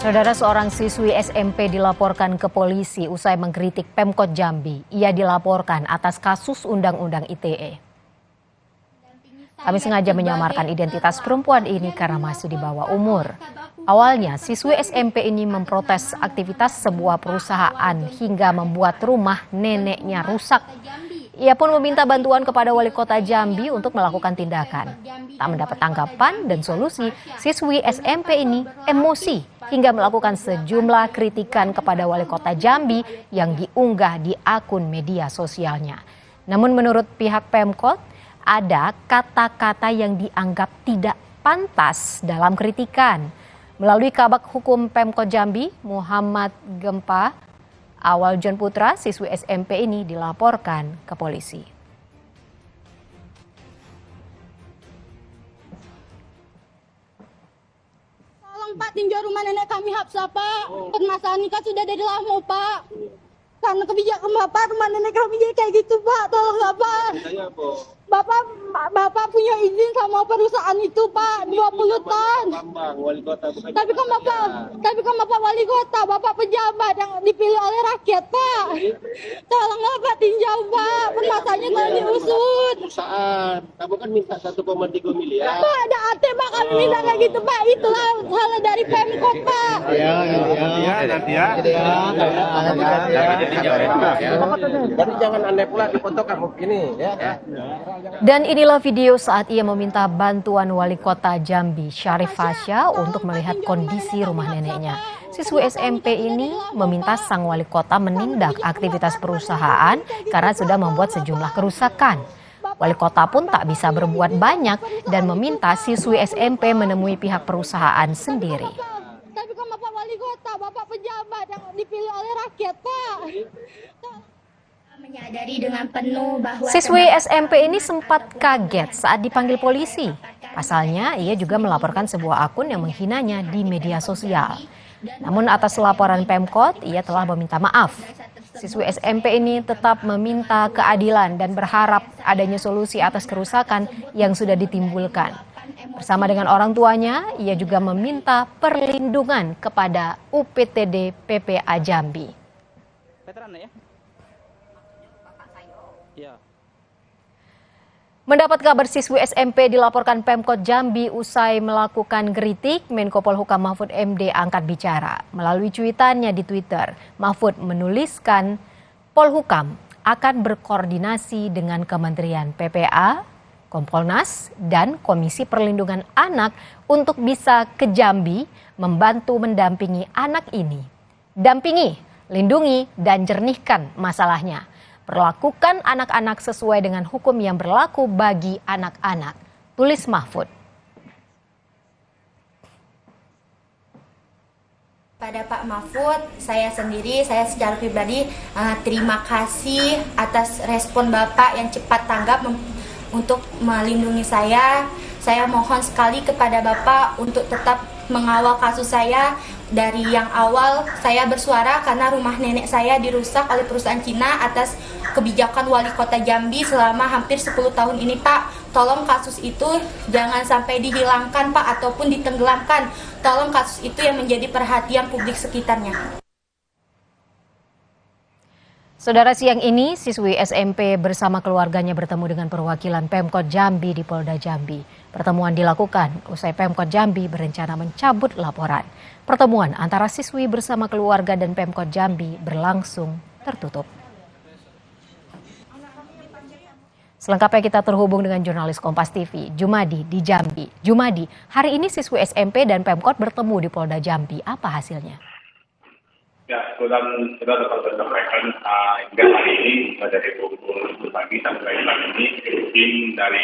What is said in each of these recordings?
Saudara, seorang siswi SMP dilaporkan ke polisi usai mengkritik Pemkot Jambi. Ia dilaporkan atas kasus Undang-Undang ITE. Kami sengaja menyamarkan identitas perempuan ini karena masih di bawah umur. Awalnya, siswi SMP ini memprotes aktivitas sebuah perusahaan hingga membuat rumah neneknya rusak. Ia pun meminta bantuan kepada wali kota Jambi untuk melakukan tindakan. Tak mendapat tanggapan dan solusi, siswi SMP ini emosi hingga melakukan sejumlah kritikan kepada wali kota Jambi yang diunggah di akun media sosialnya. Namun menurut pihak Pemkot, ada kata-kata yang dianggap tidak pantas dalam kritikan. Melalui Kabak Hukum Pemkot Jambi, Muhammad Gempa Awal John Putra, siswi SMP ini dilaporkan ke polisi. Tolong Pak, tinjau rumah nenek kami Hapsah Pak. Permasalahan ini kan sudah dari lama Pak. Karena kebijakan Bapak, rumah nenek kami jadi kayak gitu Pak. Tolong Bapak. Bapak punya izin sama perusahaan itu Pak, 20 ton. Tapi kan Bapak wali kota, Bapak pejabat yang dipilih oleh rakyat Pak. Tolonglah Pak, tinjau Pak, permasalahannya tolong diusut. Perusahaan, kamu kan minta 1,3 miliar. Pak, ada AT Pak, kami minta kayak gitu Pak, itulah salah dari Pemkot Pak. Jadi jangan aneh pula dipoto kamu ini ya. Dan inilah video saat ia meminta bantuan wali kota Jambi, Syarif Fasya, untuk melihat kondisi rumah neneknya. Siswi SMP ini meminta sang wali kota menindak aktivitas perusahaan karena sudah membuat sejumlah kerusakan. Wali kota pun tak bisa berbuat banyak dan meminta siswi SMP menemui pihak perusahaan sendiri. Tapi kan Bapak wali kota, Bapak pejabat yang dipilih oleh rakyat Pak. Menyadari dengan penuh bahwa Siswi SMP ini sempat kaget saat dipanggil polisi. Pasalnya, ia juga melaporkan sebuah akun yang menghinanya di media sosial. Namun atas laporan Pemkot, ia telah meminta maaf. Siswi SMP ini tetap meminta keadilan dan berharap adanya solusi atas kerusakan yang sudah ditimbulkan. Bersama dengan orang tuanya, ia juga meminta perlindungan kepada UPTD PPA Jambi. Mendapat kabar siswi SMP dilaporkan Pemkot Jambi usai melakukan kritik, Menko Polhukam Mahfud MD angkat bicara. Melalui cuitannya di Twitter, Mahfud menuliskan Polhukam akan berkoordinasi dengan Kementerian PPA, Kompolnas, dan Komisi Perlindungan Anak untuk bisa ke Jambi membantu mendampingi anak ini. Dampingi, lindungi, dan jernihkan masalahnya. Perlakukan anak-anak sesuai dengan hukum yang berlaku bagi anak-anak, tulis Mahfud. Pada Pak Mahfud, saya secara pribadi terima kasih atas respon Bapak yang cepat tanggap untuk melindungi saya. Saya mohon sekali kepada Bapak untuk tetap mengawal kasus saya. Dari yang awal saya bersuara karena rumah nenek saya dirusak oleh perusahaan Cina atas kebijakan wali kota Jambi selama hampir 10 tahun ini Pak. Tolong kasus itu jangan sampai dihilangkan Pak ataupun ditenggelamkan. Tolong kasus itu yang menjadi perhatian publik sekitarnya. Saudara, siang ini siswi SMP bersama keluarganya bertemu dengan perwakilan Pemkot Jambi di Polda Jambi. Pertemuan dilakukan usai Pemkot Jambi berencana mencabut laporan. Pertemuan antara siswi bersama keluarga dan Pemkot Jambi berlangsung tertutup. Selengkapnya kita terhubung dengan jurnalis Kompas TV, Jumadi di Jambi. Jumadi, hari ini siswi SMP dan Pemkot bertemu di Polda Jambi. Apa hasilnya? Ya, sudah dapat saya sampaikan hingga hari ini dari pukul 10 pagi sampai pagi ini tim dari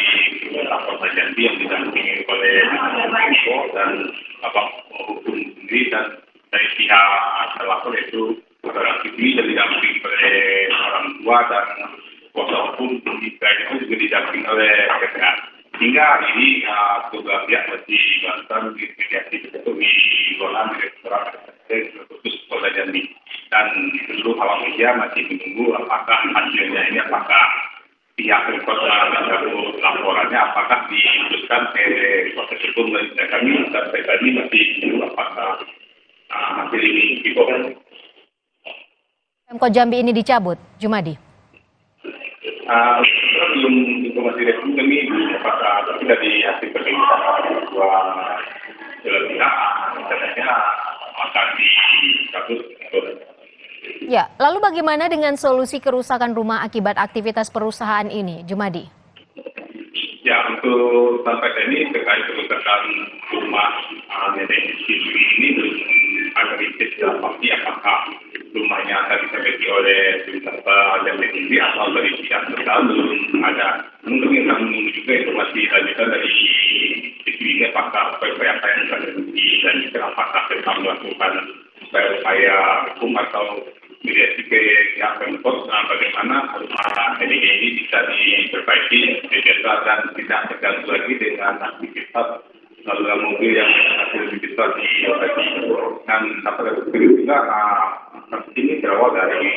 Polda Jambi yang didampingi oleh Menko dan Kabak Hukum sendiri dan dari pihak terlapor yaitu saudara Kiki yang didampingi oleh orang tua dan kuasa hukum juga itu didampingi oleh PPA. Hingga hari ini kedua pihak masih melakukan mediasi untuk dikelola Direktorat khusus Polda Jambi dan seluruh awak media masih menunggu apakah hasilnya ini apakah pihak Pemkot mencabut laporannya apakah diteruskan ke proses hukum dan kami sampai tadi masih menunggu apakah Pemkot Jambi ini dicabut, Jumadi? Belum informasi resmi kami apakah tapi dari hasil perbincangan dua pihak katanya akan dicabut. Ya, lalu bagaimana dengan solusi kerusakan rumah akibat aktivitas perusahaan ini, Jumadi? Ya, untuk sampai saat ini terkait kerusakan rumah nenek siswi ini belum ada riset dalam pasti apakah rumahnya akan diperbaiki oleh pemerintah Jambi sendiri atau dari pihak terkait belum ada. Mungkin yang kami menunggu juga informasi lanjutan dari siswi ini apakah upaya-upaya yang akan dilanjutkan apakah tetap melakukan upaya hukum atau mediasi ke pihak Pemkot bagaimana rumah nenek ini bisa diperbaiki dan tidak terganggu lagi dengan aktivitas lalu mobil yang hasil besar di lokasi. Dan dapat juga kasus ini berawal dari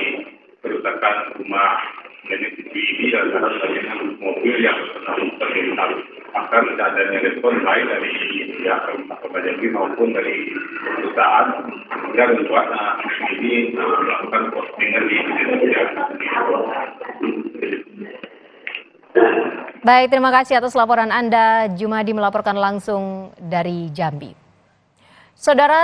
kerusakan rumah nenek siswi ini dan adanya mobil yang terlintas. Bahkan tidak adanya respon baik dari pihak Kota Jambi maupun dari perusahaan yang membuat ini melakukan postingan di media sosial. Baik, terima kasih atas laporan Anda, Jumadi melaporkan langsung dari Jambi. Saudara